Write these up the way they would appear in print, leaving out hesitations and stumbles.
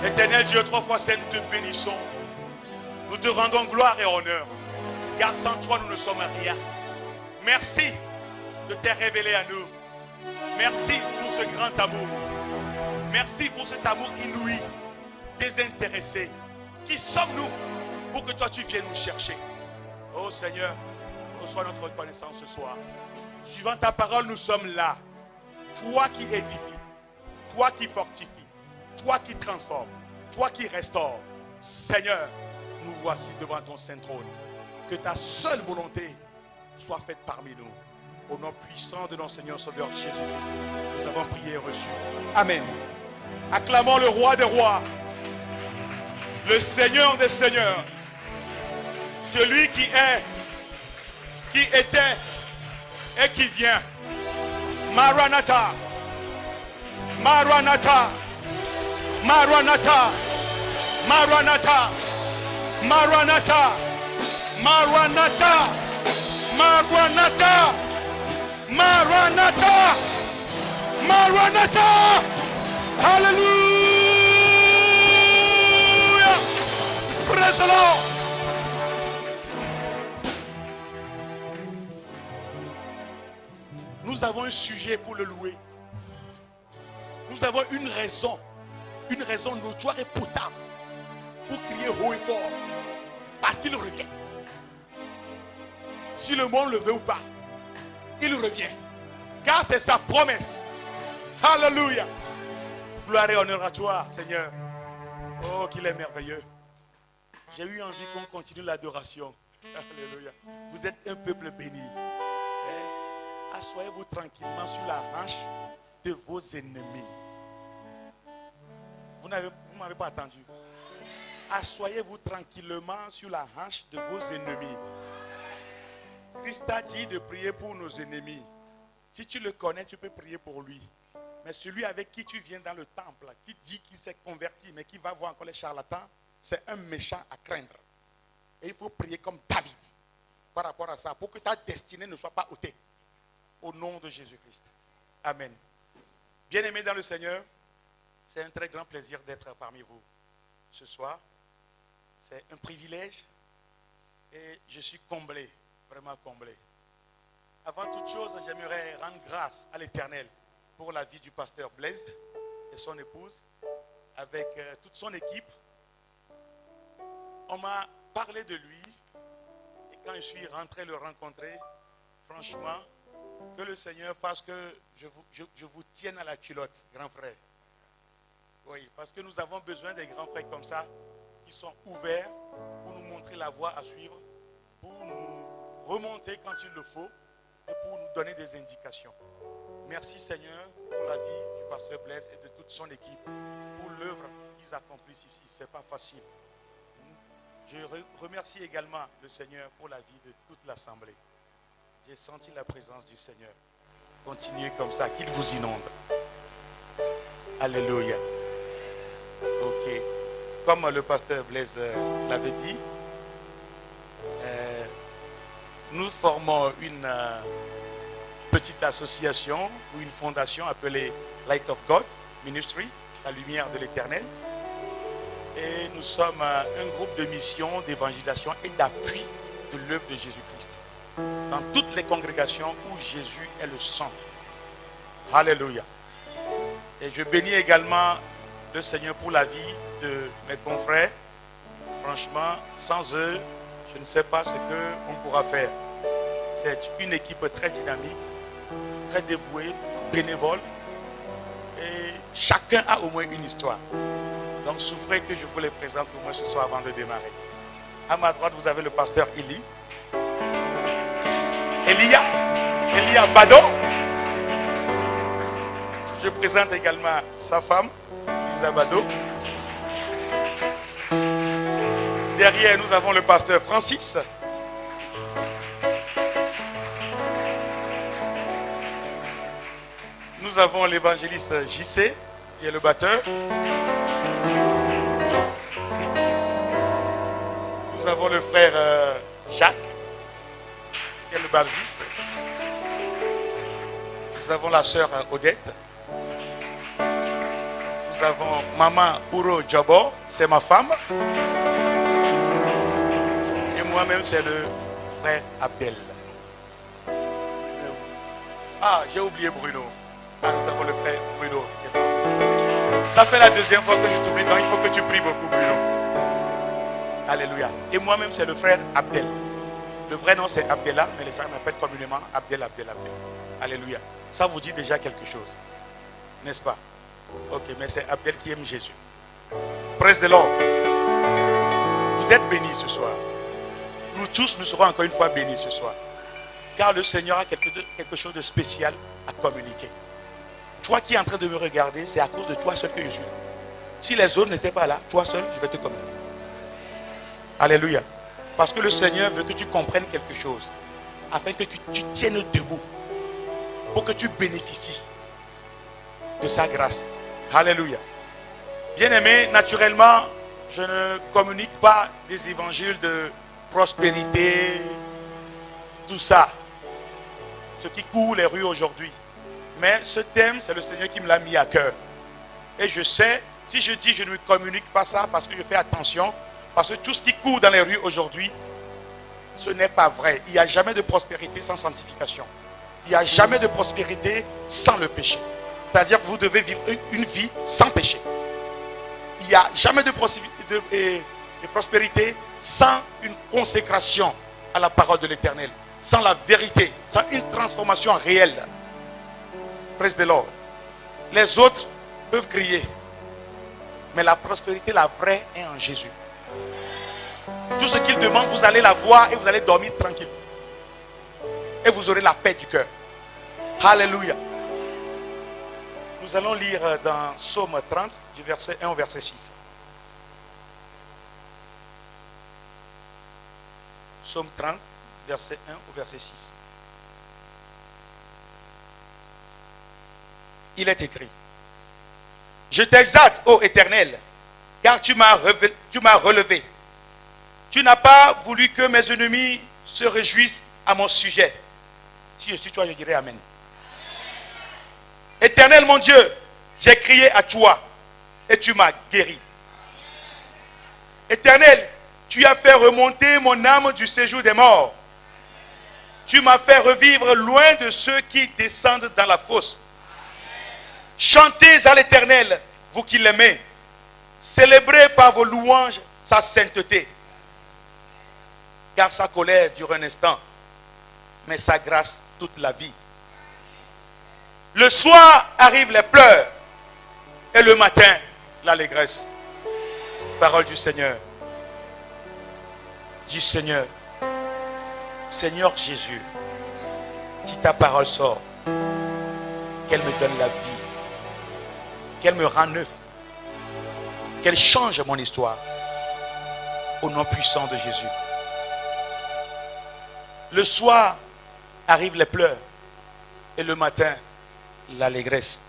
Éternel Dieu, 3 fois saint, nous te bénissons. Nous te rendons gloire et honneur. Car sans toi, nous ne sommes rien. Merci de t'être révélé à nous. Merci pour ce grand amour. Merci pour cet amour inouï, désintéressé. Qui sommes-nous pour que toi tu viennes nous chercher? Oh Seigneur, reçois notre reconnaissance ce soir. Suivant ta parole, nous sommes là. Toi qui édifies, toi qui fortifies, toi qui transformes, toi qui restaures. Seigneur, nous voici devant ton saint trône. Que ta seule volonté soit faite parmi nous. Au nom puissant de notre Seigneur Sauveur Jésus-Christ, nous avons prié et reçu. Amen. Acclamons le roi des rois, le Seigneur des seigneurs, celui qui est, qui était et qui vient. Maranatha, Maranatha, Maranatha, Maranatha, Maranatha, Maranatha, Maranatha, Maranatha, Maranatha. Alléluia. Praise the Lord. Nous avons un sujet pour le louer. Nous avons une raison notoire et potable pour crier haut et fort. Parce qu'il revient. Si le monde le veut ou pas, il revient. Car c'est sa promesse. Alléluia. Gloire et honneur à toi, Seigneur. Oh, qu'il est merveilleux. J'ai eu envie qu'on continue l'adoration. Alléluia. Vous êtes un peuple béni. Assoyez-vous tranquillement sur la hanche de vos ennemis. Vous ne m'avez pas entendu. Assoyez-vous tranquillement sur la hanche de vos ennemis. Christ a dit de prier pour nos ennemis. Si tu le connais, tu peux prier pour lui. Mais celui avec qui tu viens dans le temple, qui dit qu'il s'est converti, mais qui va voir encore les charlatans, c'est un méchant à craindre. Et il faut prier comme David par rapport à ça, pour que ta destinée ne soit pas ôtée. Au nom de Jésus-Christ. Amen. Bien-aimés dans le Seigneur, c'est un très grand plaisir d'être parmi vous ce soir. C'est un privilège et je suis comblé, vraiment comblé. Avant toute chose, j'aimerais rendre grâce à l'Éternel pour la vie du pasteur Blaise et son épouse, avec toute son équipe. On m'a parlé de lui et quand je suis rentré le rencontrer, franchement, que le Seigneur fasse que je vous tienne à la culotte, grand frère. Oui, parce que nous avons besoin des grands frères comme ça, qui sont ouverts pour nous montrer la voie à suivre, pour nous remonter quand il le faut et pour nous donner des indications. Merci Seigneur pour la vie du pasteur Blaise et de toute son équipe, pour l'œuvre qu'ils accomplissent ici. Ce n'est pas facile. Je remercie également le Seigneur pour la vie de toute l'assemblée. J'ai senti la présence du Seigneur. Continuez comme ça, qu'il vous inonde. Alléluia. Ok. Comme le pasteur Blaise l'avait dit, nous formons une petite association ou une fondation appelée Light of God Ministry, la lumière de l'Éternel. Et nous sommes un groupe de mission, d'évangélisation et d'appui de l'œuvre de Jésus-Christ. Dans toutes les congrégations où Jésus est le centre. Alléluia. Et je bénis également le Seigneur pour la vie de mes confrères. Franchement, sans eux, je ne sais pas ce qu'on pourra faire. C'est une équipe très dynamique, très dévouée, bénévole. Et chacun a au moins une histoire. Donc souffrez que je vous les présente au moins ce soir avant de démarrer. À ma droite, vous avez le pasteur Elia Bado. Je présente également sa femme, Lisa Bado. Derrière, nous avons le pasteur Francis. Nous avons l'évangéliste JC, qui est le batteur. Nous avons le frère Jacques, qui est le bassiste. Nous avons la sœur Odette. Nous Nous avons Maman Ouro Djabo, c'est ma femme. Et moi-même, c'est le frère Abdel. Ah, j'ai oublié Bruno. Ah, nous avons le frère Bruno. Ça fait la deuxième fois que je t'oublie, donc il faut que tu pries beaucoup, Bruno. Alléluia. Et moi-même, c'est le frère Abdel. Le vrai nom, c'est Abdallah, mais les gens m'appellent communément Abdel. Alléluia. Ça vous dit déjà quelque chose, n'est-ce pas? Ok, mais c'est Abdel qui aime Jésus. Praise the Lord. Vous êtes bénis ce soir. Nous tous, nous serons encore une fois bénis ce soir. Car le Seigneur a quelque chose de spécial à communiquer. Toi qui es en train de me regarder, c'est à cause de toi seul que je suis là. Si les autres n'étaient pas là, toi seul, je vais te communiquer. Alléluia. Parce que le Seigneur veut que tu comprennes quelque chose. Afin que tu tiennes debout. Pour que tu bénéficies de sa grâce. Alléluia. Bien-aimé, naturellement, je ne communique pas des évangiles de prospérité, tout ça. Ce qui court les rues aujourd'hui. Mais ce thème, c'est le Seigneur qui me l'a mis à cœur. Et je sais, si je dis je ne communique pas ça, parce que je fais attention, parce que tout ce qui court dans les rues aujourd'hui, ce n'est pas vrai. Il n'y a jamais de prospérité sans sanctification. Il n'y a jamais de prospérité sans le péché. C'est-à-dire que vous devez vivre une vie sans péché. Il n'y a jamais de prospérité sans une consécration à la parole de l'Éternel. Sans la vérité, sans une transformation réelle. Praise the Lord. Les autres peuvent crier. Mais la prospérité, la vraie, est en Jésus. Tout ce qu'il demande, vous allez la voir et vous allez dormir tranquille. Et vous aurez la paix du cœur. Alléluia. Nous allons lire dans Psaume 30, du verset 1 au verset 6. Psaume 30, verset 1 au verset 6. Il est écrit: Je t'exalte, ô Éternel, car tu m'as relevé. Tu n'as pas voulu que mes ennemis se réjouissent à mon sujet. Si je suis toi, je dirais Amen. Éternel mon Dieu, j'ai crié à toi et tu m'as guéri. Éternel, tu as fait remonter mon âme du séjour des morts. Tu m'as fait revivre loin de ceux qui descendent dans la fosse. Chantez à l'Éternel, vous qui l'aimez. Célébrez par vos louanges sa sainteté. Car sa colère dure un instant, mais sa grâce toute la vie. Le soir arrivent les pleurs et le matin l'allégresse. Parole du Seigneur. Du Seigneur. Seigneur Jésus, si ta parole sort, qu'elle me donne la vie, qu'elle me rend neuf, qu'elle change mon histoire. Au nom puissant de Jésus. Le soir arrivent les pleurs et le matin l'allégresse.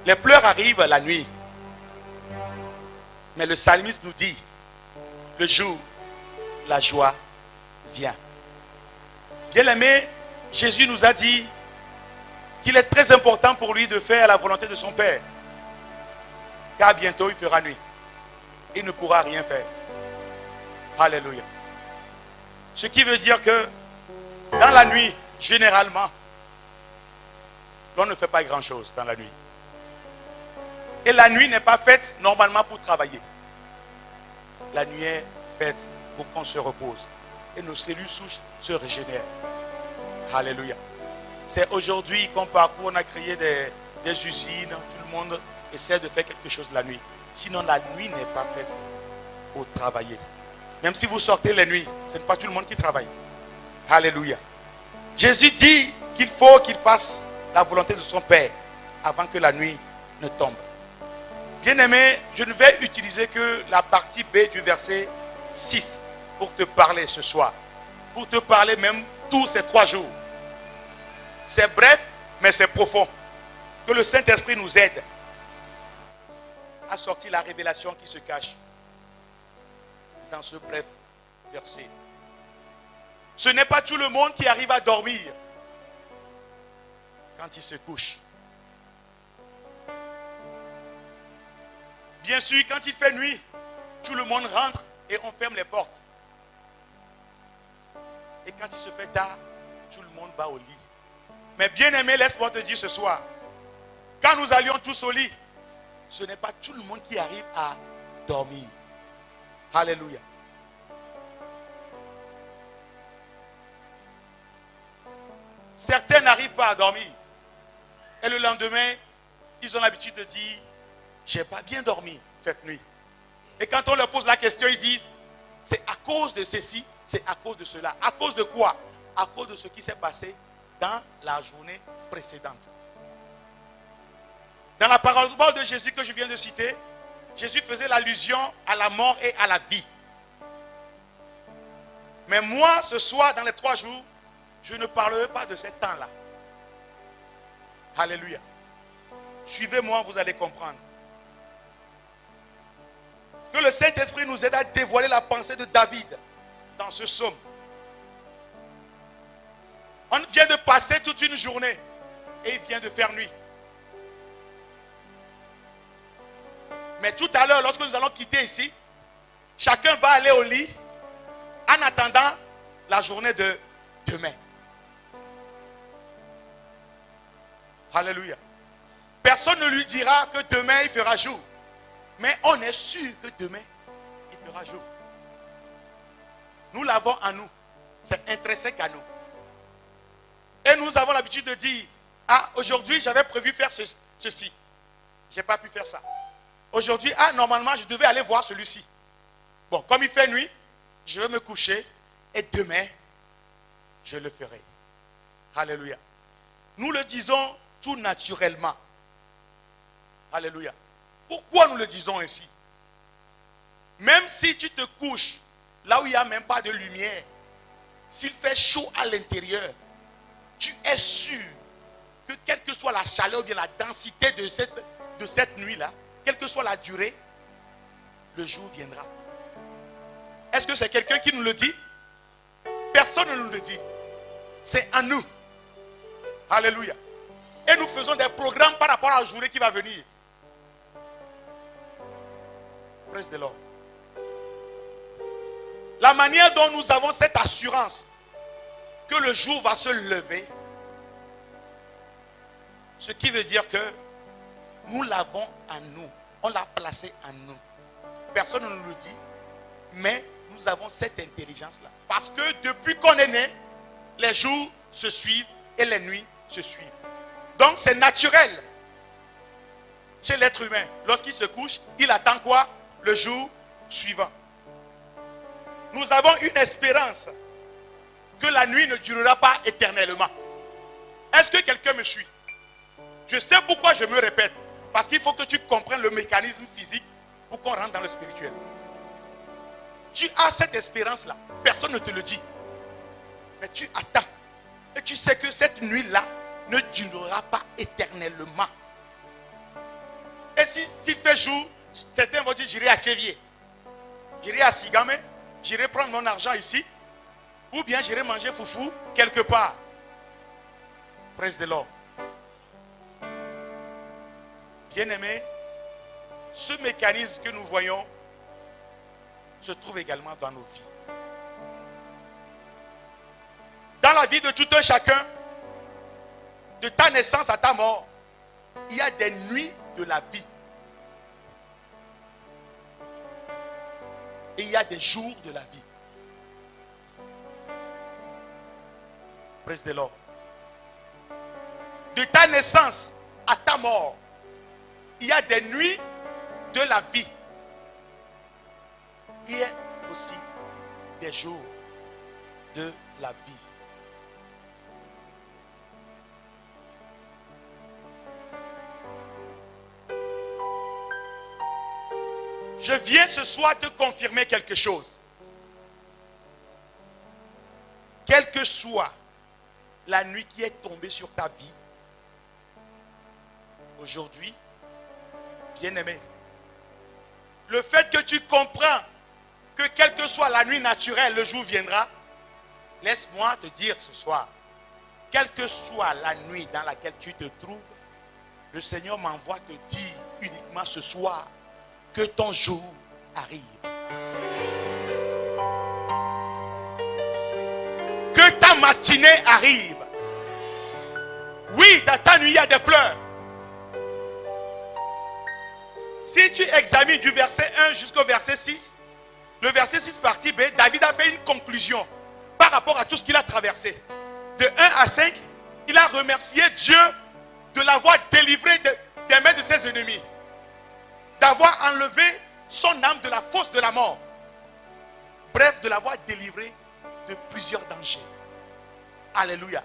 Les pleurs arrivent la nuit. Mais le psalmiste nous dit, le jour, la joie vient. Bien-aimé, Jésus nous a dit qu'il est très important pour lui de faire la volonté de son Père. Car bientôt il fera nuit. Il ne pourra rien faire. Alléluia. Ce qui veut dire que dans la nuit, généralement, l'on ne fait pas grand-chose dans la nuit. Et la nuit n'est pas faite normalement pour travailler. La nuit est faite pour qu'on se repose. Et nos cellules souches se régénèrent. Alléluia. C'est aujourd'hui qu'on parcourt, on a créé des usines, tout le monde essaie de faire quelque chose la nuit. Sinon la nuit n'est pas faite pour travailler. Même si vous sortez la nuit, ce n'est pas tout le monde qui travaille. Alléluia. Jésus dit qu'il faut qu'il fasse la volonté de son Père avant que la nuit ne tombe. Bien-aimé, je ne vais utiliser que la partie B du verset 6 pour te parler ce soir. Pour te parler même tous ces 3 jours. C'est bref, mais c'est profond. Que le Saint-Esprit nous aide à sortir la révélation qui se cache dans ce bref verset. Ce n'est pas tout le monde qui arrive à dormir quand il se couche. Bien sûr, quand il fait nuit, tout le monde rentre et on ferme les portes. Et quand il se fait tard, tout le monde va au lit. Mais bien aimé, laisse-moi te dire ce soir, quand nous allions tous au lit, ce n'est pas tout le monde qui arrive à dormir. Alléluia. Certains n'arrivent pas à dormir. Et le lendemain, ils ont l'habitude de dire, j'ai pas bien dormi cette nuit. Et quand on leur pose la question, ils disent, c'est à cause de ceci, c'est à cause de cela. À cause de quoi? À cause de ce qui s'est passé dans la journée précédente. Dans la parabole de Jésus que je viens de citer, Jésus faisait allusion à la mort et à la vie. Mais moi, ce soir, dans les 3 jours, je ne parlerai pas de ce temps-là. Alléluia. Suivez-moi, vous allez comprendre. Que le Saint-Esprit nous aide à dévoiler la pensée de David dans ce psaume. On vient de passer toute une journée et il vient de faire nuit. Mais tout à l'heure, lorsque nous allons quitter ici, chacun va aller au lit en attendant la journée de demain. Alléluia. Personne ne lui dira que demain il fera jour. Mais on est sûr que demain il fera jour. Nous l'avons en nous. C'est intrinsèque à nous. Et nous avons l'habitude de dire, ah, aujourd'hui j'avais prévu faire ceci. Je n'ai pas pu faire ça. Aujourd'hui, ah, normalement je devais aller voir celui-ci. Bon, comme il fait nuit, je vais me coucher et demain, je le ferai. Alléluia. Nous le disons tout naturellement. Alléluia. Pourquoi nous le disons ainsi? Même si tu te couches là où il n'y a même pas de lumière, s'il fait chaud à l'intérieur, tu es sûr que quelle que soit la chaleur ou bien la densité de cette nuit-là, quelle que soit la durée, le jour viendra. Est-ce que c'est quelqu'un qui nous le dit? Personne ne nous le dit. C'est à nous. Alléluia. Et nous faisons des programmes par rapport à la journée qui va venir. Praise the Lord. La manière dont nous avons cette assurance que le jour va se lever, ce qui veut dire que nous l'avons en nous. On l'a placé en nous. Personne ne nous le dit, mais nous avons cette intelligence-là. Parce que depuis qu'on est né, les jours se suivent et les nuits se suivent. Donc c'est naturel chez l'être humain. Lorsqu'il se couche, il attend quoi? Le jour suivant. Nous avons une espérance que la nuit ne durera pas éternellement. Est-ce que quelqu'un me suit? Je sais pourquoi je me répète. Parce qu'il faut que tu comprennes le mécanisme physique pour qu'on rentre dans le spirituel. Tu as cette espérance-là. Personne ne te le dit. Mais tu attends. Et tu sais que cette nuit-là ne durera pas éternellement. Et s'il fait jour, certains vont dire, j'irai à Tchévier. J'irai à Sigame. J'irai prendre mon argent ici. Ou bien j'irai manger foufou quelque part. Praise the Lord. Bien-aimés, ce mécanisme que nous voyons se trouve également dans nos vies. Dans la vie de tout un chacun, de ta naissance à ta mort, il y a des nuits de la vie. Et il y a des jours de la vie. Praise the Lord. De ta naissance à ta mort, il y a des nuits de la vie. Il y a aussi des jours de la vie. Je viens ce soir te confirmer quelque chose. Quelle que soit la nuit qui est tombée sur ta vie, aujourd'hui, bien-aimé, le fait que tu comprends que quelle que soit la nuit naturelle, le jour viendra, laisse-moi te dire ce soir, quelle que soit la nuit dans laquelle tu te trouves, le Seigneur m'envoie te dire uniquement ce soir que ton jour arrive. Que ta matinée arrive. Oui, dans ta nuit, il y a des pleurs. Si tu examines du verset 1 jusqu'au verset 6, le verset 6 partie B, David a fait une conclusion par rapport à tout ce qu'il a traversé. De 1 à 5, il a remercié Dieu de l'avoir délivré des mains de ses ennemis. D'avoir enlevé son âme de la fosse de la mort. Bref, de l'avoir délivré de plusieurs dangers. Alléluia.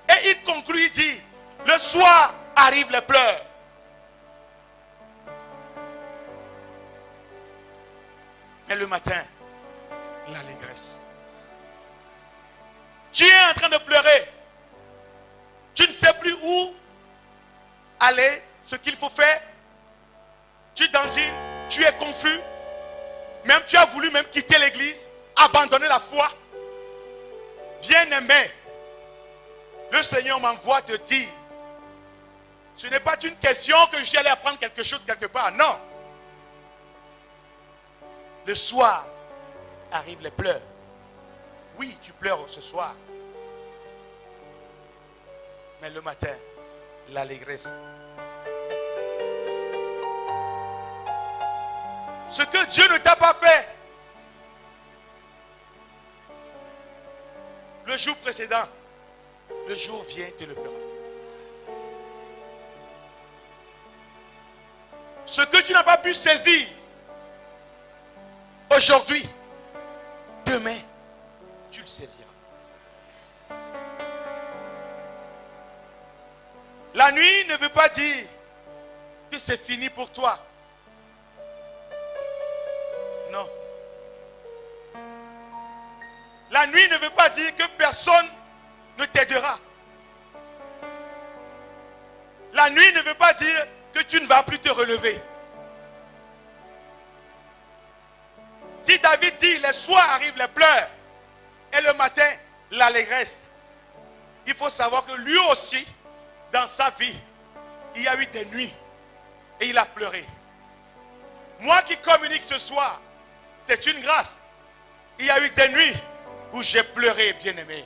Et il conclut, il dit, le soir arrivent les pleurs. Mais le matin, l'allégresse. Tu es en train de pleurer. Tu ne sais plus où aller, ce qu'il faut faire. Tu dandines, tu es confus. Même tu as voulu même quitter l'église, abandonner la foi. Bien-aimé, le Seigneur m'envoie te dire, ce n'est pas une question que je suis allé apprendre quelque chose quelque part. Non. Le soir arrivent les pleurs. Oui, tu pleures ce soir. Mais le matin, l'allégresse. Ce que Dieu ne t'a pas fait le jour précédent, le jour vient te le fera. Ce que tu n'as pas pu saisir aujourd'hui, demain, tu le saisiras. La nuit ne veut pas dire que c'est fini pour toi. Non. La nuit ne veut pas dire que personne ne t'aidera. La nuit ne veut pas dire que tu ne vas plus te relever. Si David dit, les soirs arrivent les pleurs et le matin, l'allégresse, il faut savoir que lui aussi, dans sa vie, il y a eu des nuits et il a pleuré. Moi qui communique ce soir, c'est une grâce. Il y a eu des nuits où j'ai pleuré, bien-aimé,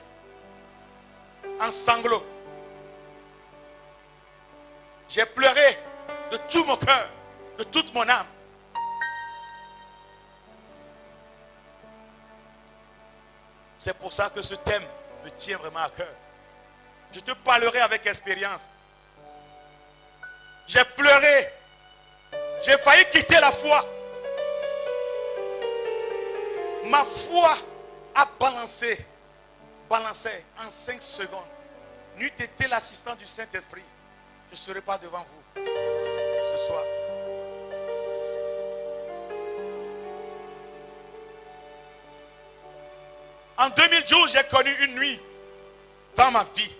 en sanglots. J'ai pleuré de tout mon cœur, de toute mon âme. C'est pour ça que ce thème me tient vraiment à cœur. Je te parlerai avec expérience. J'ai pleuré. J'ai failli quitter la foi. Ma foi a balancé en 5 secondes. N'eût été l'assistant du Saint-Esprit, je ne serais pas devant vous ce soir. En 2012, j'ai connu une nuit dans ma vie.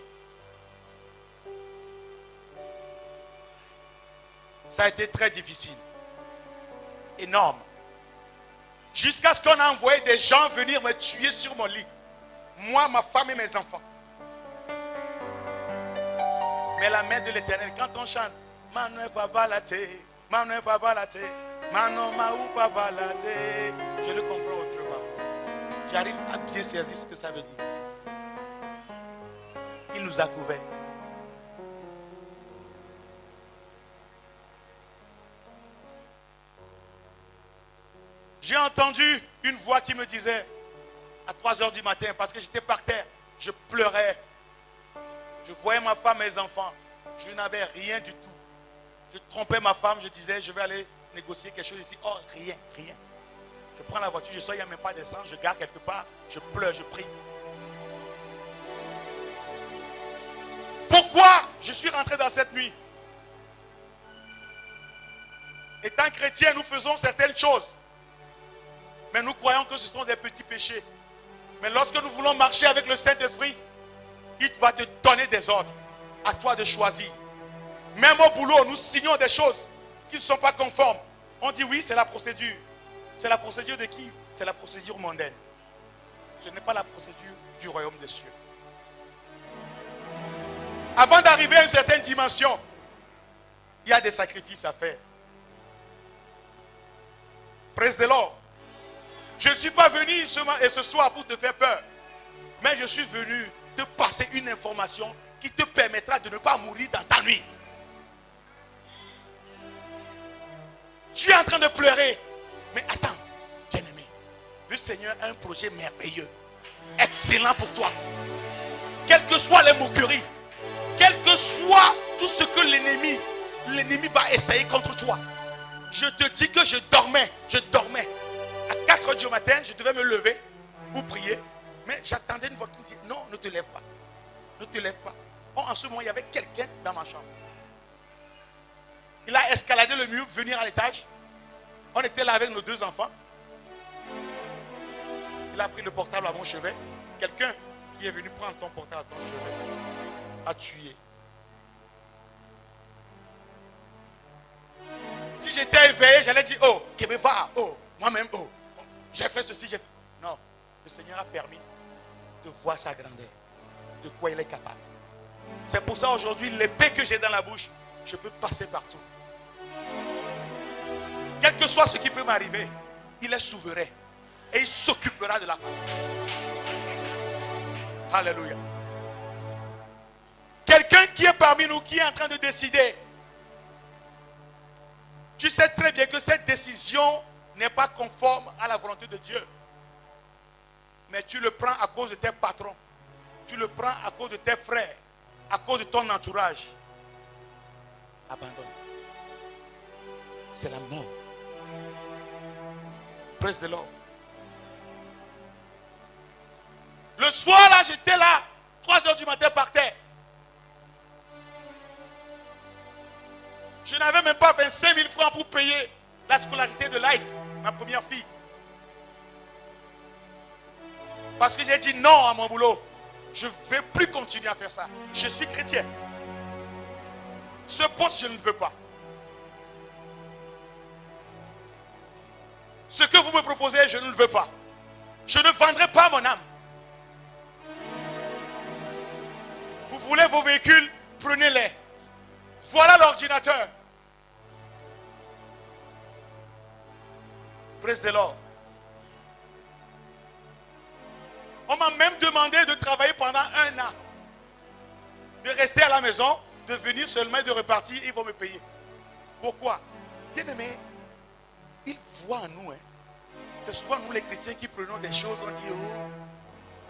Ça a été très difficile. Énorme. Jusqu'à ce qu'on a envoyé des gens venir me tuer sur mon lit. Moi, ma femme et mes enfants. Mais la main de l'Éternel, quand on chante, Mano Papa Late, Mano Papa Late, Mano Maou Papa Late, je le comprends autrement. J'arrive à bien saisir ce que ça veut dire. Il nous a couverts. J'ai entendu une voix qui me disait à 3 heures du matin, parce que j'étais par terre, je pleurais. Je voyais ma femme et mes enfants. Je n'avais rien du tout. Je trompais ma femme, je disais, je vais aller négocier quelque chose ici. Oh, rien. Je prends la voiture, je sors, il n'y a même pas d'essence, je garde quelque part, je pleure, je prie. Pourquoi je suis rentré dans cette nuit? Étant chrétien, nous faisons certaines choses. Mais nous croyons que ce sont des petits péchés. Mais lorsque nous voulons marcher avec le Saint-Esprit, il va te donner des ordres. À toi de choisir. Même au boulot, nous signons des choses qui ne sont pas conformes. On dit oui, c'est la procédure. C'est la procédure de qui? C'est la procédure mondaine. Ce n'est pas la procédure du royaume des cieux. Avant d'arriver à une certaine dimension, il y a des sacrifices à faire. Praise the Lord. Je ne suis pas venu ce soir pour te faire peur. Mais je suis venu te passer une information qui te permettra de ne pas mourir dans ta nuit. Tu es en train de pleurer. Mais attends, bien-aimé. Le Seigneur a un projet merveilleux. Excellent pour toi. Quelles que soient les moqueries. Quel que soit tout ce que l'ennemi va essayer contre toi. Je te dis que je dormais. À 4 heures du matin, je devais me lever pour prier. Mais j'attendais une voix qui me dit, non, ne te lève pas. Ne te lève pas. En ce moment, il y avait quelqu'un dans ma chambre. Il a escaladé le mur, venir à l'étage. On était là avec nos 2 enfants. Il a pris le portable à mon chevet. Quelqu'un qui est venu prendre ton portable à ton chevet a tué. Si j'étais éveillé, j'allais dire, oh, Kébéva, oh, moi-même, oh, j'ai fait ceci, j'ai fait. Non, le Seigneur a permis de voir sa grandeur, de quoi il est capable. C'est pour ça aujourd'hui, l'épée que j'ai dans la bouche, je peux passer partout. Quel que soit ce qui peut m'arriver, il est souverain et il s'occupera de la famille. Alléluia. Quelqu'un qui est parmi nous, qui est en train de décider. Tu sais très bien que cette décision n'est pas conforme à la volonté de Dieu. Mais tu le prends à cause de tes patrons. Tu le prends à cause de tes frères. À cause de ton entourage. Abandonne. C'est la mort. Praise the Lord. Le soir là, j'étais là. 3 heures du matin par terre. Je n'avais même pas 25 000 francs pour payer la scolarité de Light, ma première fille. Parce que j'ai dit non à mon boulot. Je ne vais plus continuer à faire ça. Je suis chrétien. Ce poste, je ne veux pas. Ce que vous me proposez, je ne le veux pas. Je ne vendrai pas mon âme. Vous voulez vos véhicules, prenez-les. Voilà l'ordinateur. Praise the Lord. On m'a même demandé de travailler pendant 1 an. De rester à la maison, de venir seulement et de repartir, ils vont me payer. Pourquoi? Bien aimé, ils voient en nous. C'est souvent nous les chrétiens qui prenons des choses, on dit, oh,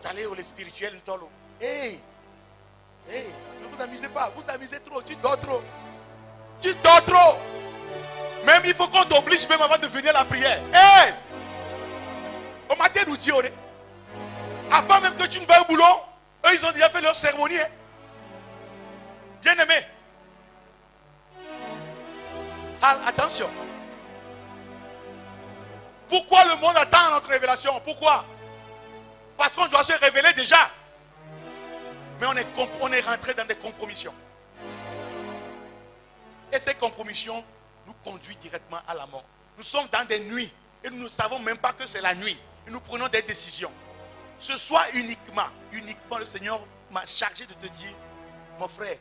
t'allez au spirituel, ntolo. Hey, ne vous amusez pas, vous amusez trop, tu dors trop. Tu dors trop. Même il faut qu'on t'oblige même avant de venir à la prière. Hey! Au matin, nous disons, avant même que tu ne vas au boulot, eux, ils ont déjà fait leur cérémonie. Bien aimé. Attention. Pourquoi le monde attend notre révélation? Pourquoi? Parce qu'on doit se révéler déjà. Mais on est rentré dans des compromissions. Et ces compromissions nous conduisent directement à la mort. Nous sommes dans des nuits et nous ne savons même pas que c'est la nuit. Et nous prenons des décisions. Ce soir uniquement le Seigneur m'a chargé de te dire, mon frère,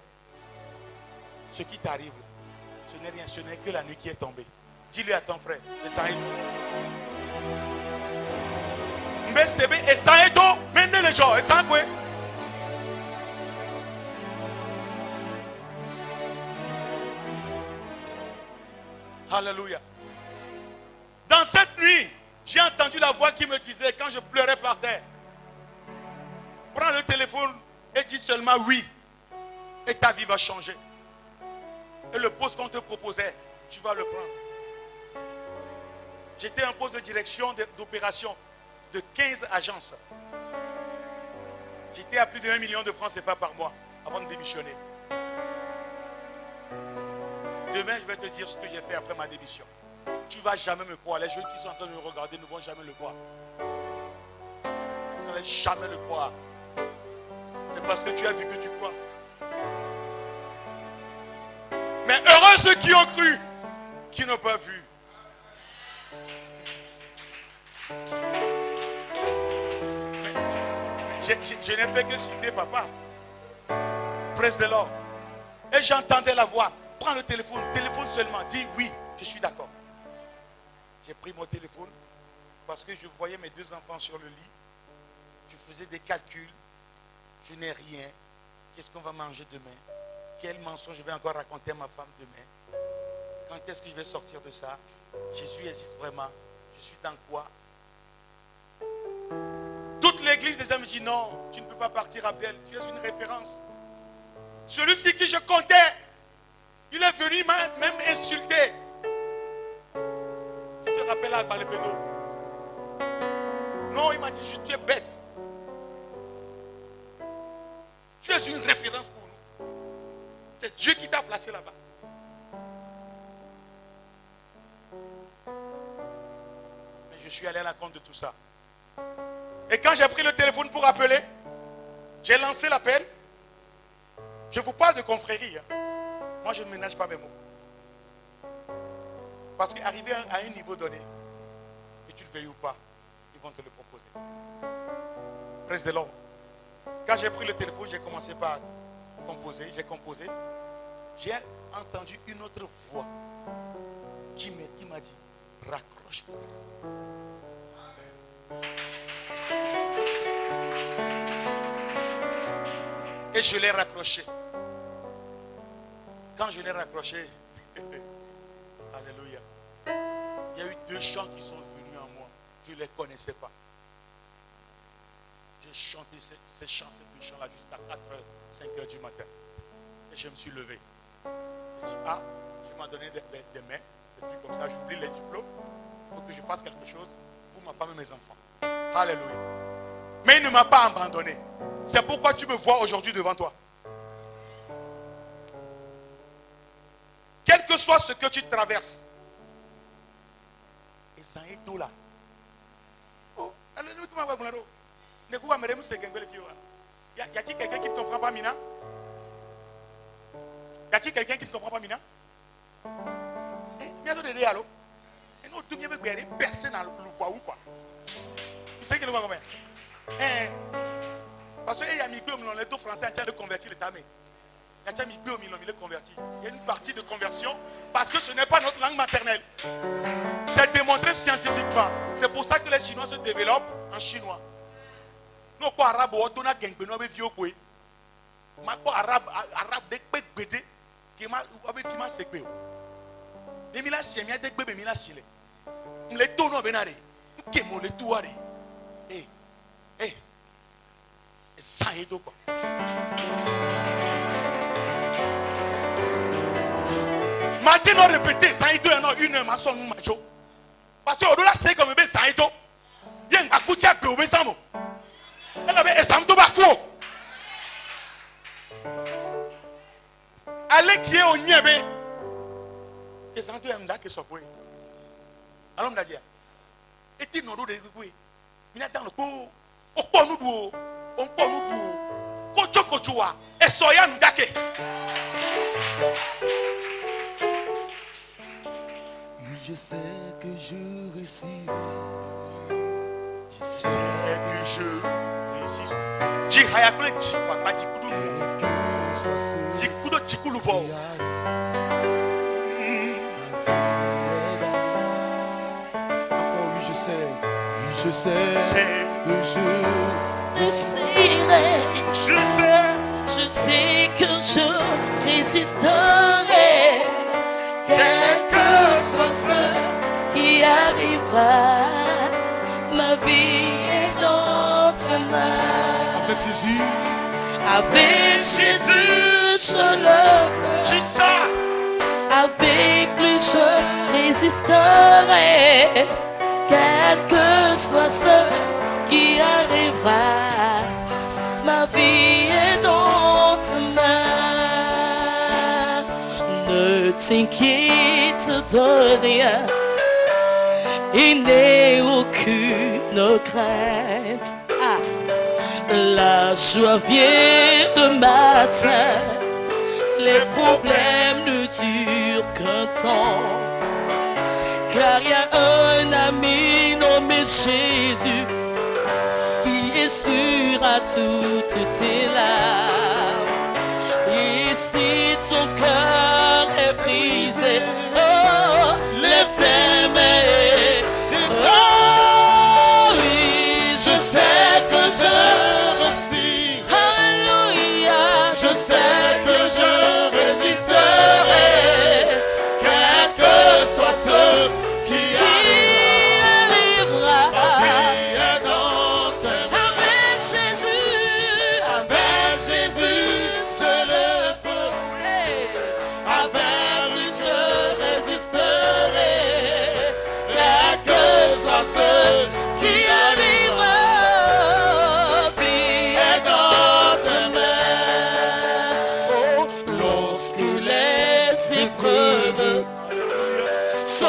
ce qui t'arrive, ce n'est rien, ce n'est que la nuit qui est tombée. Dis-le à ton frère, et ça est tout. Mais c'est bien, et ça est tout, mais ne les gens, et ça quoi? Alléluia. Dans cette nuit, j'ai entendu la voix qui me disait, quand je pleurais par terre, prends le téléphone et dis seulement oui. Et ta vie va changer. Et le poste qu'on te proposait, tu vas le prendre. J'étais en poste de direction d'opération de 15 agences. J'étais à plus de 1 million de francs CFA par mois avant de démissionner. Demain, je vais te dire ce que j'ai fait après ma démission. Tu ne vas jamais me croire. Les jeunes qui sont en train de me regarder ne vont jamais le croire. Vous n'allez jamais le croire. C'est parce que tu as vu que tu crois. Mais heureux ceux qui ont cru, qui n'ont pas vu. Je n'ai fait que citer papa. Praise the Lord. Et j'entendais la voix. Prends le téléphone seulement. Dis oui, je suis d'accord. J'ai pris mon téléphone parce que je voyais mes 2 enfants sur le lit. Je faisais des calculs. Je n'ai rien. Qu'est-ce qu'on va manger demain? Quel mensonge je vais encore raconter à ma femme demain? Quand est-ce que je vais sortir de ça? Jésus existe vraiment. Je suis dans quoi? Toute l'église des hommes dit non, tu ne peux pas partir, Abdel. Tu es une référence. Celui-ci qui je comptais, il est venu même insulter. Je te rappelle Alba le pédo. Non, il m'a dit, tu es bête. Tu es une référence pour nous. C'est Dieu qui t'a placé là-bas. Mais je suis allé à la compte de tout ça. Et quand j'ai pris le téléphone pour appeler, j'ai lancé l'appel. Je vous parle de confrérie. Hein. Moi, je ne ménage pas mes mots. Parce qu'arriver à un niveau donné, que tu le veuilles ou pas, ils vont te le proposer. Praise the Lord. Quand j'ai pris le téléphone, j'ai commencé par composer. J'ai composé. J'ai entendu une autre voix qui m'a dit, raccroche le téléphone. Et je l'ai raccroché. Quand je l'ai raccroché, alléluia, il y a eu 2 chants qui sont venus en moi. Je ne les connaissais pas. J'ai chanté ces chants, ces 2 chants-là jusqu'à 4h, 5h du matin. Et je me suis levé. J'ai dit, je m'en donné des mains, des trucs comme ça, j'oublie les diplômes. Il faut que je fasse quelque chose pour ma femme et mes enfants. Alléluia. Mais il ne m'a pas abandonné. C'est pourquoi tu me vois aujourd'hui devant toi. Quel que soit ce que tu traverses. Et ça est tout là. Oh, y a-t-il quelqu'un qui ne comprend pas, Mina? Y a-t-il quelqu'un qui ne comprend pas, Mina? Et nous, tout le monde est personne dans le bois ou quoi? Vous savez que le combien? Parce qu'il y a mis les 2 Français en train de convertir les tamés. Il y a mis 2 millions de convertis. Il y a une partie de conversion parce que ce n'est pas notre langue maternelle. C'est démontré scientifiquement. C'est pour ça que les Chinois se développent en chinois. Nous, quoi, arabe, on a gagné, on a vu au bout. Ma quoi, arabe, des bébés, qui m'a fait ma séquelle. Les milas, c'est bien des bébés, milas, c'est les tonneaux, benaré. Qui m'ont les touarés. Ça y est donc. Maintenant répéter ça y est non une maçon macho. Parce que au-delà c'est comme ben ça y est donc. Yen akutia pe obesamo. Elle avait esamto bako. Allez qui est au niebe. Que ça doit m'da que sokwe. Alors m'da dia. Et ti no do de kwe. Mina dans le ko. Okpo nu do. On peut nous dire Kochokochoa et Soya Ndake. Oui, je sais que je réussirai. Je sais que je résiste. Dis Hayakule Chipa, pas Chikudu. Chikudu Chikulubo. Encore oui, je sais. Oui, je sais que je réussirai. Je sais que je résisterai. Quel que soit ce qui arrivera, ma vie est dans ta main. avec Jésus, je le peux. Avec lui je résisterai. Quel que soit ce qui arrivera, ma vie est dans ta main. Ne t'inquiète de rien, il n'est aucune crainte. La joie vient le matin, les problèmes ne durent qu'un temps. Car il y a un ami nommé Jésus qui est sûr à toutes tes larmes. Et si ton cœur est brisé, oh, lève tes mains.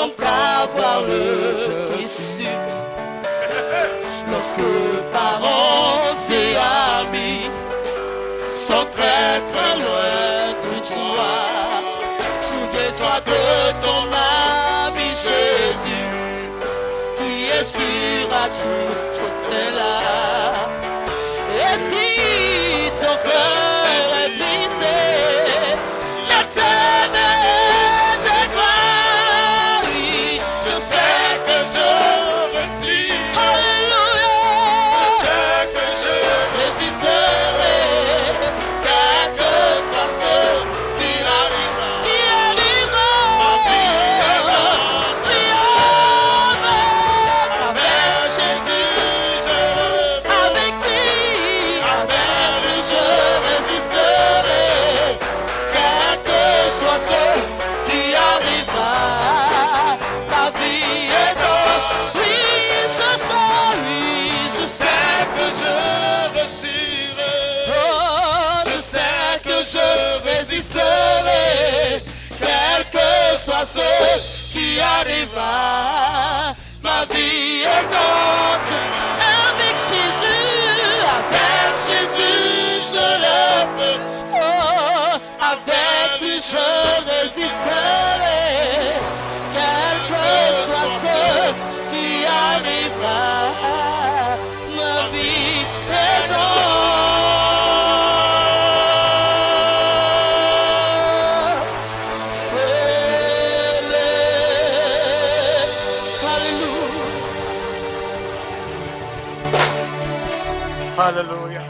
semble avoir le tissu. Lorsque parents et amis sont très très loin de toi, souviens-toi de ton ami Jésus, qui est sûr à tout est là. Et si ton cœur est brisé, l'éternel te gloire, oui, je sais que je réussis. Alléluia. Je sais que je résisterai, quel que soit ce qui arrivera. Qui arrivera. Ma vie est grande. Avec Jésus, je le fais. Avec lui, avec lui, je résisterai, quel que soit ce qui arrivera. Ma vie est grande. Oui, je sais, oui, je sais que je réussirai. Oh, je sais que je résisterai, quel que soit ce qui arrivera. Ma vie est tente avec Jésus, je le peux. Oh, avec lui je résisterai, quel que soit ce qui arrivera. Ma vie est tente. Alléluia.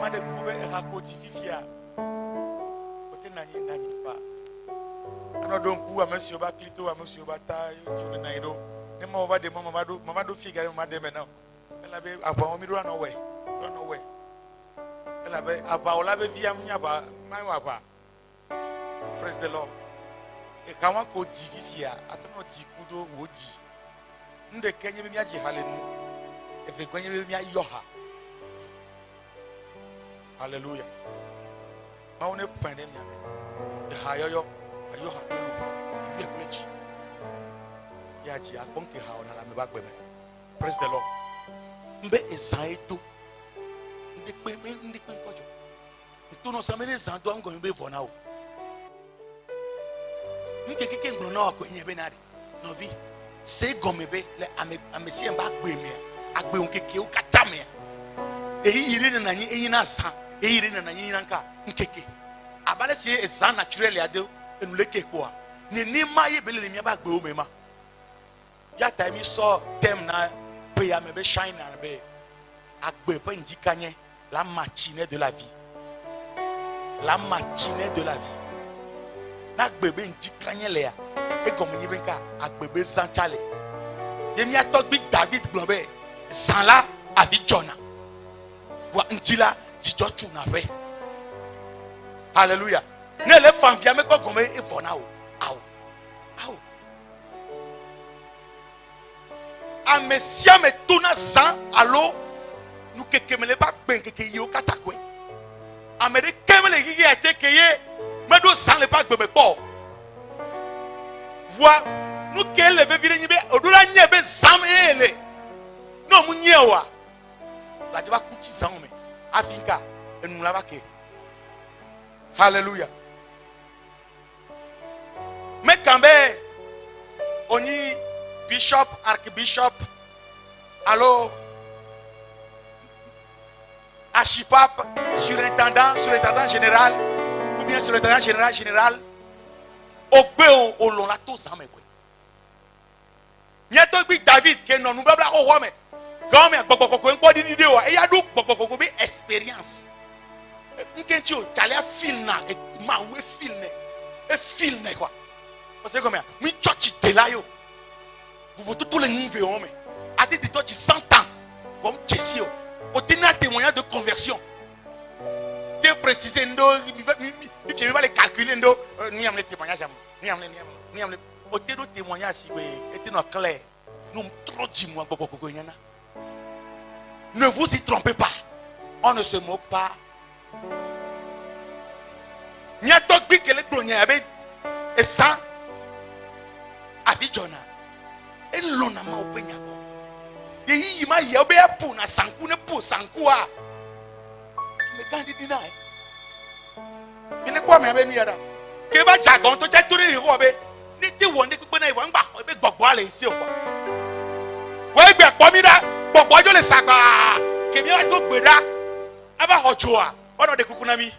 Mande kube rakoti fifia. Ote nani nani pa. Ano donku a monsieur ba clito a monsieur ba ta june na ido. Ne ma over de mama do figure mama de me now. Ela be aba o mi do no we. Do no we. Ela be aba o la be via mnya ba mai wa ba. Praise the Lord. E kawa ko di fifia atono di kudo wodi. Nde kenye be mi aji halenu. If you're going to be a yoha, hallelujah. I want to find them. The higher you are, you have to know. You are rich. Yaji, I won't get how I'm back with me. Praise the Lord. Mbe ezaido. Ndi kwe kwajo. Ntono samene zanto am going to be for now. Nkeke nglo na akwenye be nade. Novi. Se gomebe le amesi mbak be me. Agbe onkeke o katame eyi yire na nanyi eyi na asa eyi yire na nanyi nanka nkeke abale sie esa naturally ade enuleke kwa ni ma ye bele mi aba gbe o mema ya time so tem na pe ya me be shine na be agbe pe njikanye la matinée de la vie, la matinée de la vie na gbebe njikanye le ya e gomo yibenka agbebe sanchale yemi atogbi David globe Sanla avichona. Wa njila jijochu na we. Hallelujah. Ne le fanvia me ko gome e fona o. Aou. Amesia me tuna san alo nu kekemele ba gben keke yo katakwe. Amede kemele gigi ate keye me do san le ba gbe po. Wa nu kele ve vire nyibe odura nyebe sam ele. Non, Mounyewa. La diva couchi sans me. Afinka. Et nous l'avons fait. Alléluia. Mais quand même, on y bishop, archbishop, alors, archipape, surintendant général, ou bien surintendant général, au béo, au long la tous en me. Niato bi David, que non nous blabla au roi, mais. Quand même, beaucoup de vidéos, et il y a beaucoup d'expérience. Nkentio, tu as film na, et ma ouais film quoi. Parce que comment, mi church te là yo. Vous voyez tous les nouveaux hommes. À des toi tu 100 ans, comme Jessie yo. Au dernier témoignage de conversion. Tu précises ndo, il faut pas les calculer ndo. Ni am les témoignages, ni am les. Au dernier témoignage si vous êtes non clair, nous trop dis moi beaucoup yana. Ne vous y trompez pas. On ne se moque pas. N'y a pas de que les clones et ça. ma ye obe ya pu na sanku ne pu sanku a me kan di na ine kwa me abenu yada ke ba jagon to che tori ri wo be ni ti wo ni pipe na iwo ngba be gbogbo ale isi o po wo egbe po mi da gbogbo jo le sagba ke mi wa to gbeda aba hojo a ono de kukuna mi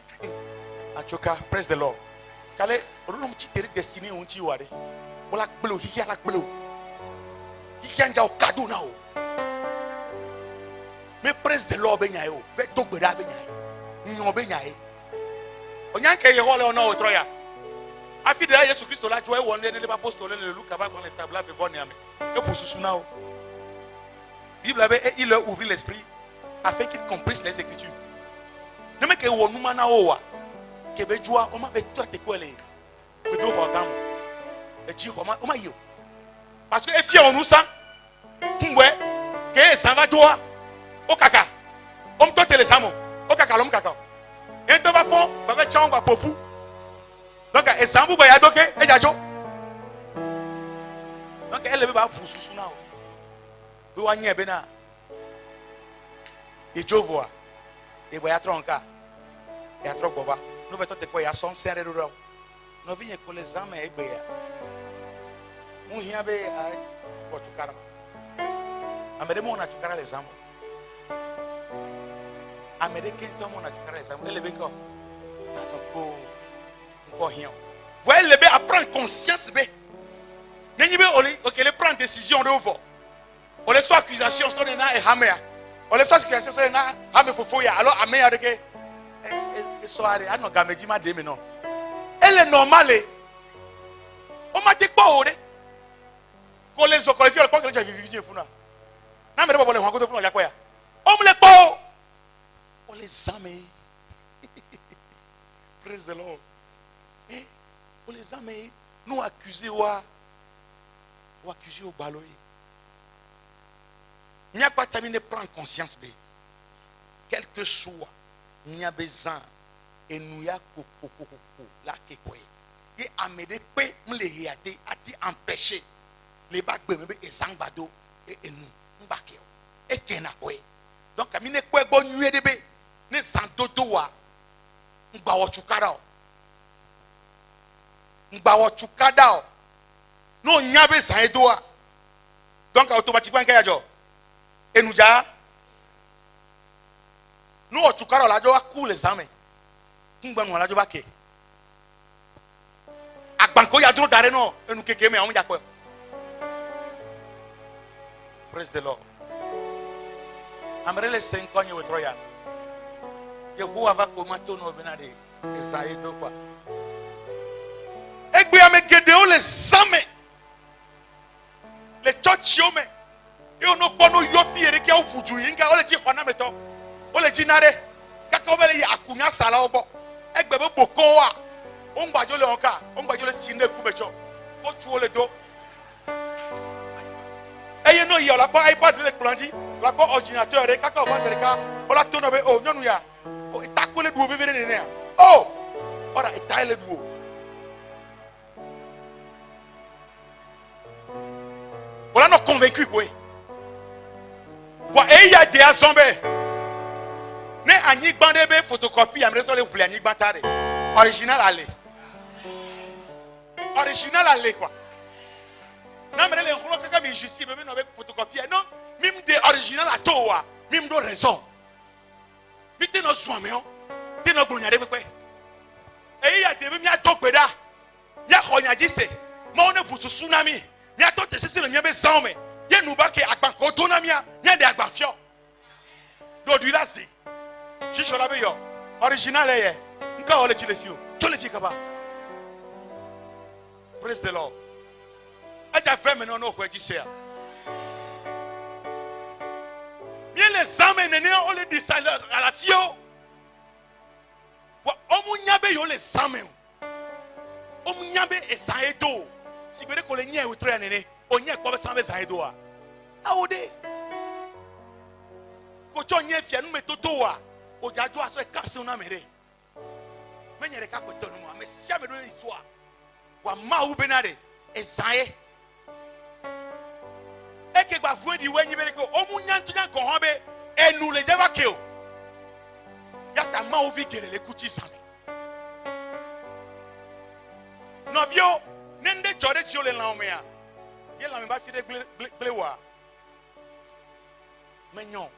achoka. Praise the Lord. Kale olum chi tere destiny on chi ware wala gbelo hi ala gbelo hi anja o kado na o me praise the Lord be nyae o ve to gbeda be nyae nyo be nyae onyanke ye wole ona o troya afi de Jesus Christ la joy won le apostole le Luca ba kon le table avec von yame e pour susu na o Bible avait il leur ouvrit l'esprit afin qu'ils comprennent les écritures ne me ke wonu mana o wa ke be joa o ma be to te kwele be do ho gam e ji ho ma o ma yo parce que e fie onu sa kunwe ke san va doa o kaka o mto tele samo o kaka lo mkaka en to va fon ba be chan ba popu donc e san bu ba ya doke e jajo donc elle be ba pususu na o be wa nye be na e jovoa e ba ya tronka ya trokbova no veto te ko ya son serre ro no vinha com les ames e beia um ria be ai potukara amere mo na tukara les ames amere que to mo na tukara les ames ele be ko ko ria voi ele be apprendre conscience be neni be oli OK le prendre décision de ovo on les soit accusation so na e hamea on les soit accusation so na hame fofo ya alors amea de que soirée ano gamejima de me no elle est normale o ma te po ore ko le so ko le fi o ko le vivi funa na me bo le hwan ko to funa ya ko ya o me le po o le zame praise the Lord o le zame nous accuser ou accuser au baloyi n'y a pas terminé prendre conscience be quel que soit n'y a besoin et nous ya koko la kekoe et amede pe mle hiate ati empêcher les bagbe me e sangbado et nous mbakeo e kena koe donc amine koe bo nue de be ne santoto wa ngbawo chukada o no nyabe san edoa donc automatiquement ka yajo enuja no chukara la jo ku les amis ngbanwa la jo ba ke agbanko ya duro dare no enu keke me awon ja pe praise the Lord amrele 5 ans we troya Yehovah va komato no benade esaye do kwa egbe amegede o le same le church yo me e ono gbo no yo fi ere ke o fuju yinga o le ji kwana meto o le ji nare kaka o bele akunya sala obo egbe be boko wa o ngbajo le onka o ngbajo le sine ku becho ko tu o le do eye no yi ola pa iPad le planji la ko ordinateur re kaka o ba serika o la to no be o nyonu ya o itakole duo vivere ne ne o ora itaile duo voilà non convaincu quoi wa e ya de azombe ne anyigban de be photocopie amre so le oubli anyigban tare original ale quoi na mre le nkolo kaka mi justice be no be photocopie non mim de original atowa mim do raison mi te no suame o te no gbonya de pepe e ya de be mi atogbeda ya khonya jise mo ne butu tsunami mi atote sisi le mi be sanme ye nuba ke agbanko to na mi nya de agbanfio do du la si Chichola be yo original ye nka ole chile fio chole fi kaba praise the Lord aja femme no no kwa jise bien les hommes nene ole di salaire à la fio wa omunya be yo les hommes omunya be esaedo sibere ko le nya e wotro ya nene onye ko be sambe esaedo a awode ko cho nya fia no metoto a ojaju aso e kase una mere menyere ka kweto no me sia me do isua wa ma u benade esae Et que va vous dire, ouais, et nous les évacuons. Il y a ta main au vide, les coutis sans. Novio, n'ende jode tio le laomea. Il la me ba fi de glewa. Mais non.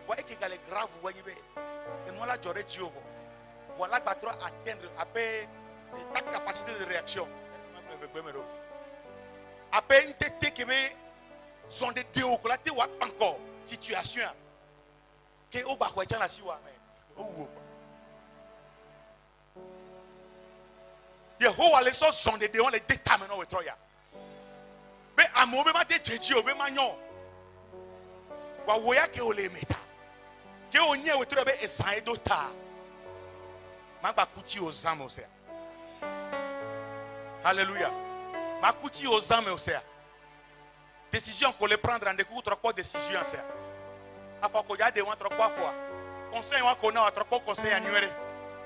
Voyez qu'il y a les graves, vous voyez. Et nous la jode tio. Voilà que tu atteindre après ta capacité de réaction. Après une tête qui me sont des déos que la te wa encore situation que au bas quoi la siwa mais Yehowa les sont des déons les déterminants au troya. Mais à mon moment de Jésus au même agnon. Wa woya ke o le meta. Ke o nye o trobe esan edota. Mabakuti aux âmes au ser. Alléluia. Makuti aux âmes au ser. Décision qu'on les prendre en découvre trois fois décision en ser. Afin qu'on y a des trois fois. Conseil on qu'on a trois conseil annuel.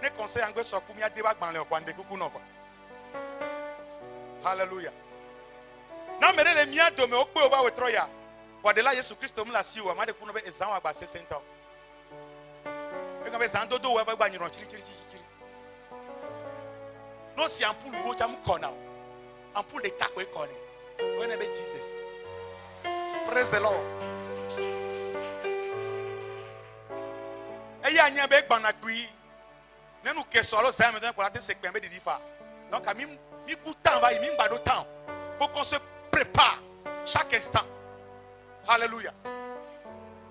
Ne conseil en gros comme il y a débat dans le coin de coucou non. Alléluia. Non mais les miens de me occuper au troya. Pour de là Jésus Christ me la siwa. Ma de kuno be ezan wa ba 5 ans. Et quand bezan dodo wa ba nyiron chiri. Non si ampoule go cham kona. Ampoule de kakwe kone. When be Jesus. Praise the Lord. Et ya nya be gban na gui. Ne nous que solo ça maintenant pour la te sekpe be di fa. Donc mi coup temps va mi ngba do temps. Faut qu'on se prépare chaque instant. Alléluia.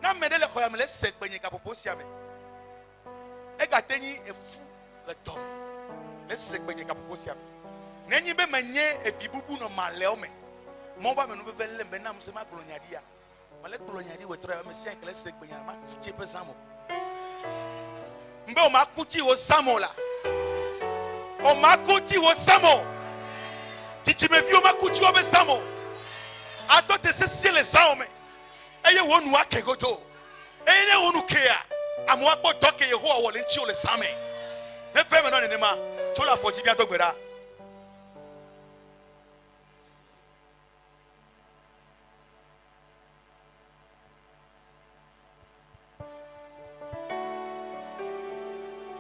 Na me de le khoya me le sekpe ni ka poposi abe. E ga teni e fou le dom. Le sekpe ni ka poposi abe. Ne nyi be manye e fi bubu no male o me. Mo ba me no be vele me na mse ma glonyadia. Ma le glonyadi we tra me sia ke le sekpe ni ma kiche pe samo. Mbe o makuti o samo la. O makuti o samo. Titi me vi o makuti o be samo. Ato te se sie les hommes. Eye wonu akegoto. Eye ne wonu kea. Amu akpo doke Yehowa wo le nchi o le same. Ne fe me no ne ma. Chola foji bia dogbera.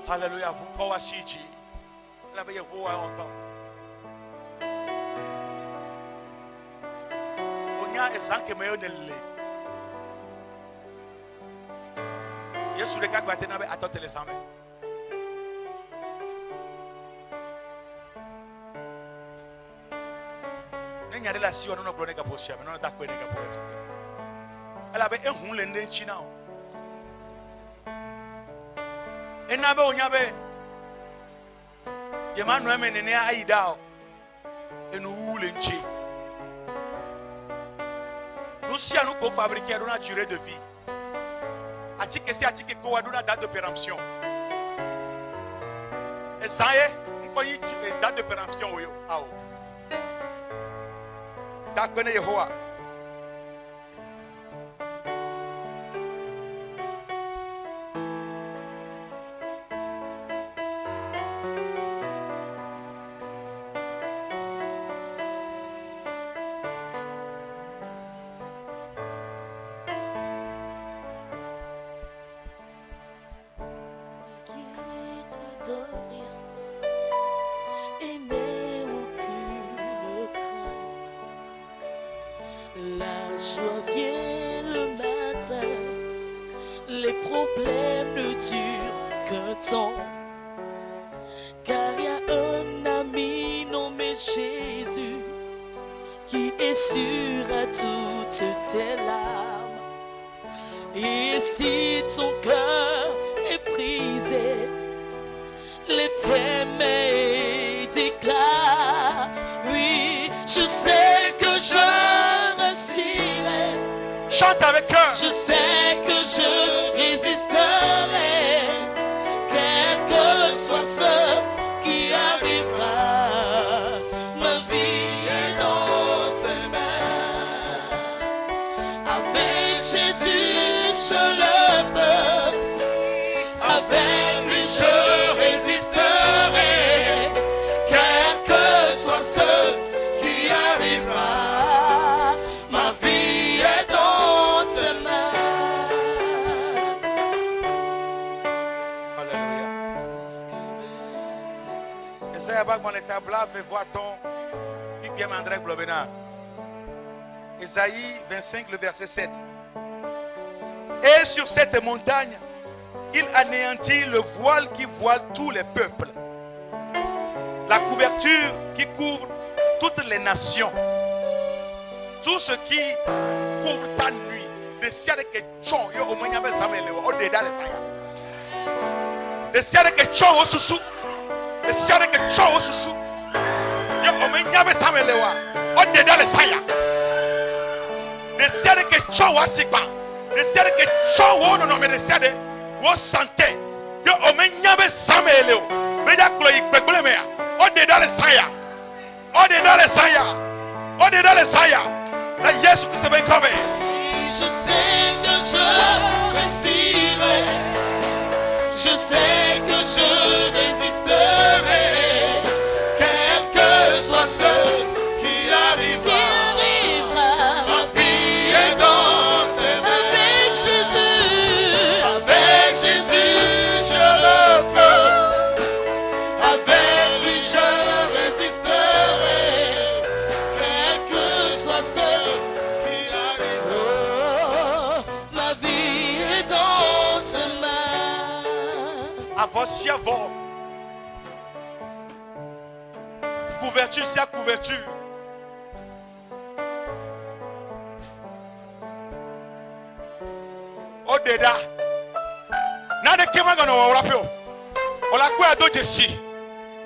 Alléluia, vous pouvez chichi. La veille vous encore. On y a un sang qui me donne le. Yesu le cas va tenir avec attendre les amis. N'ayez relation non blonde capoche, mais non d'accord les capoches. Elle avait un houle en China. Et n'abe onyabe yemanu emenene aidao enu ulenchi nous si nous ko fabriquer une durée de vie atike si atike ko waduna date de péremption et ça y ko yi date de péremption oyo awo ta kwene Yehowa. Chante avec cœur. Je sais que je résisterai, quel que soit ce qui arrivera. Ma vie est dans tes mains. Avec Jésus, je le peux. Avec lui, je résisterai, quel que soit ce qui arrivera. Ma vie Yabak mon établa fait voir ton. Piquem André Globena. Ésaïe 25, le verset 7. Et sur cette montagne, il anéantit le voile qui voile tous les peuples. La couverture qui couvre toutes les nations. Tout ce qui couvre ta nuit. De siade que chon yo omanyabe zamele o de dale saya. De siade que chon o susu. De siade que chon o susu. Yo omanyabe zamele o de dale saya. De siade que chon wa sikba. De siade que chon o no me de siade wo santé. Yo omanyabe zamele o. Beja klo ikpegbele me ya. O de dale saya. O de dale saya. O de dale saya. La Yesu Christ ben come. Je sais que je réussirai. Je sais que je résisterai. Quel que soit ce qui arrivera. Ma vie est dans tes mains. Avec Jésus. Avec Jésus, je le peux. Avec lui, je résisterai. Quel que soit ce qui arrivera. Ma vie est dans tes mains. Avance avant. Couverture, c'est la couverture. Odeda. Nade kema gana wa rapio. Ola kwa do jesi.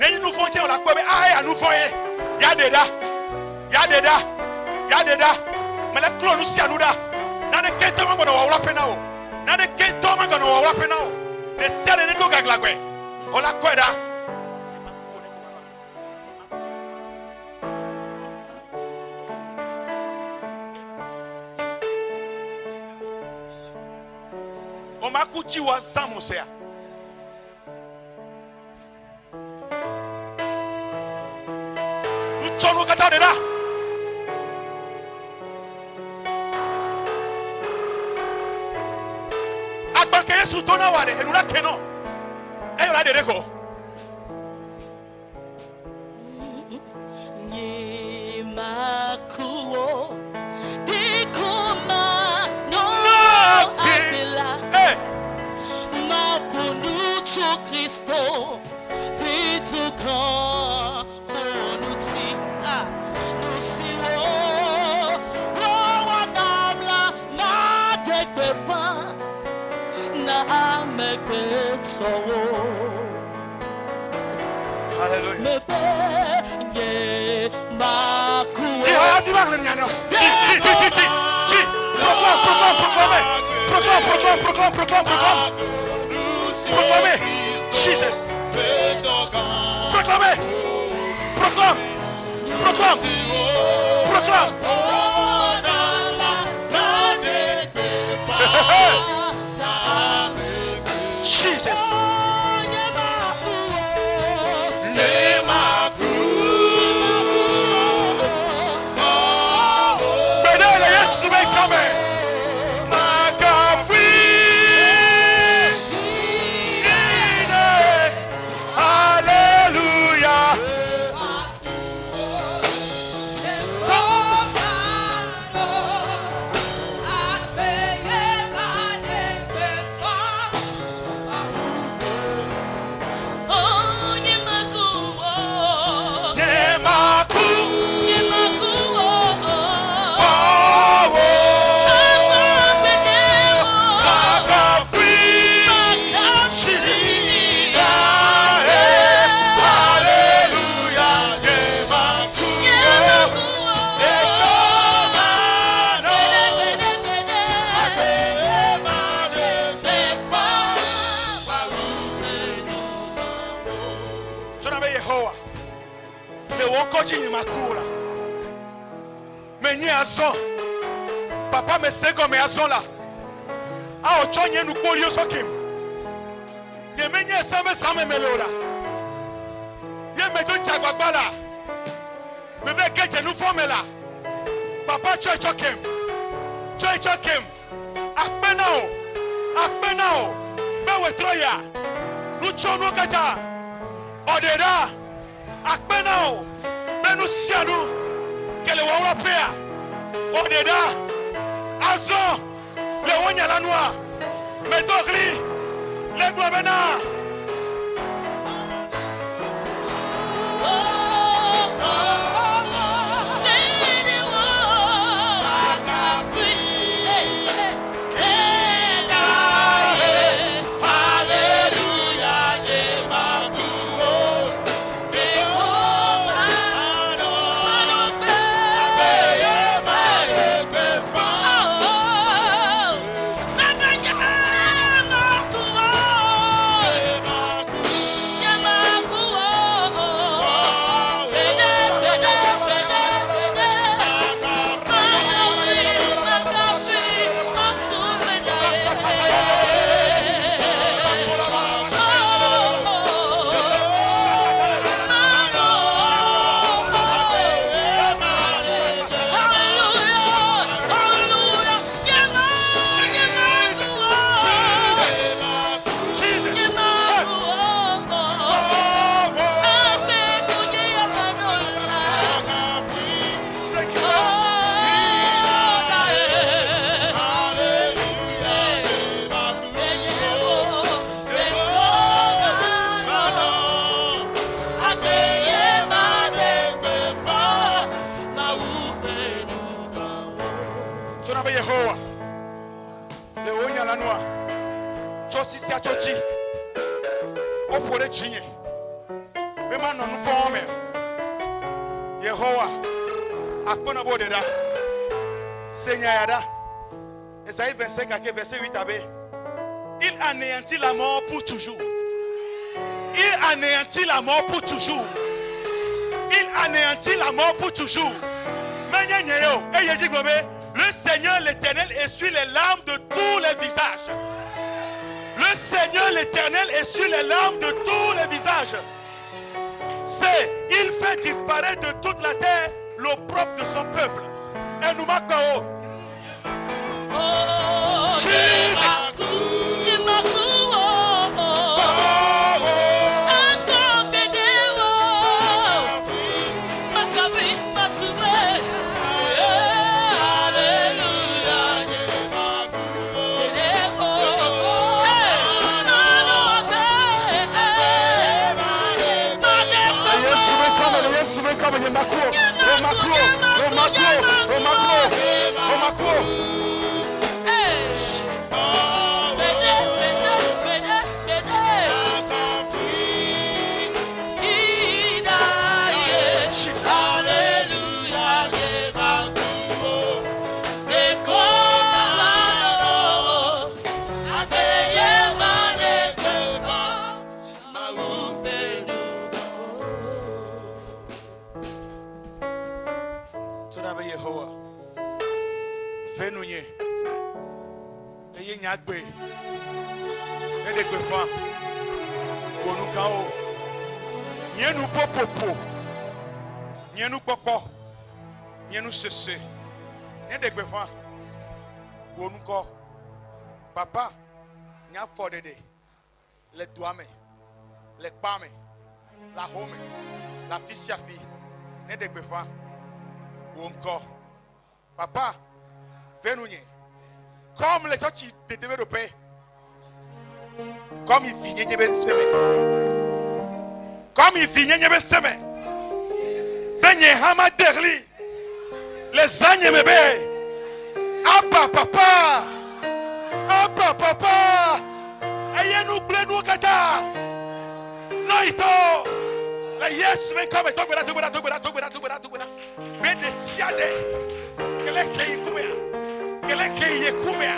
Neni nou fonche ola kwa be ya nou fonye. Ya deda. Ya deda. Ya deda. Mele klo nou si anuda. Nade kento ma gana wa rapio na o. Nade kento ma gana wa rapio na o. De siade ne do gagla kwe. Ola kwa da. Makuchi wa samosea. Uchono kata deda. Agbanke Yesu tona wade enura keno. Eyola dedeko. Ni makuo dikuma no abila. Mapunucho Cristo bituka onuti nusiwo wanamla na degbefa na amegbeto. Hallelujah. Mebe ye makuo. Ji hati bang le nyano. Ji. Proclame. Proclamez. Jesus. Proclamez. Proclame. Jesus. Bedele Yesu be come. Papa me sait comme azon là. Ah o chonye nu polio sokim. Ye menye same melola. Ye me do chagbagbala. Me be keche nu formela. Papa chokem. Akpenao. Be we troya. Nu chonu kacha. Odeda. nous sia nous que le wawa pea au deda azo le wonya la noix mais dogli le gomena Esaïe 25, verset 8 à B. Il anéantit la mort pour toujours. Il anéantit la mort pour toujours. Il anéantit la mort pour toujours. Le Seigneur l'Éternel essuie les larmes de tous les visages. Le Seigneur l'Éternel essuie les larmes de tous les visages. Il fait disparaître de toute la terre l'opprobre de son peuple. Et nous marquons. Papa, n'y a fort d'aider les doigts, les palmes, la home, la fille, n'est de pas ou encore. Papa, fais-nous comme les gens qui te développent, comme il finit de semer, comme il finit de semer, ben yehama derli, les agnes bébés, abba papa. Abba papa, ayez nous blé nous kata. Noito, la yes me come togura. Mais des siade, que les kei kumea, que les kei kumea,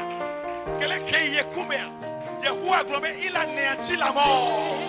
que les kei kumea. Yehua glomé, il a néanti la mort.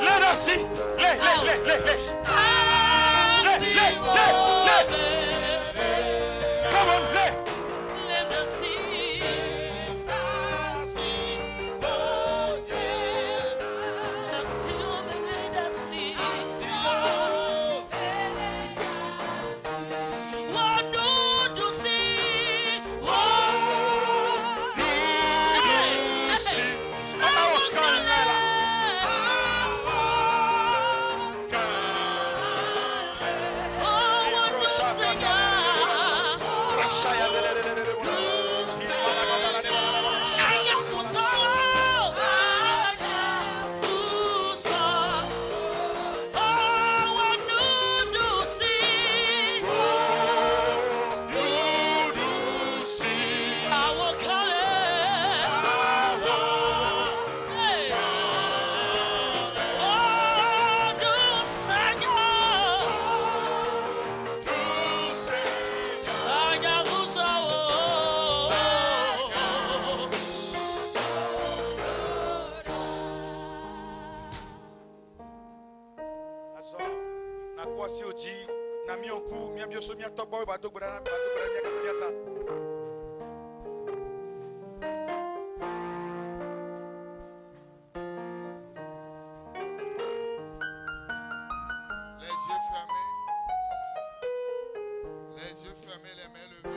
Let us Merci. Les. Come on, les. Les yeux fermés, les mains levées.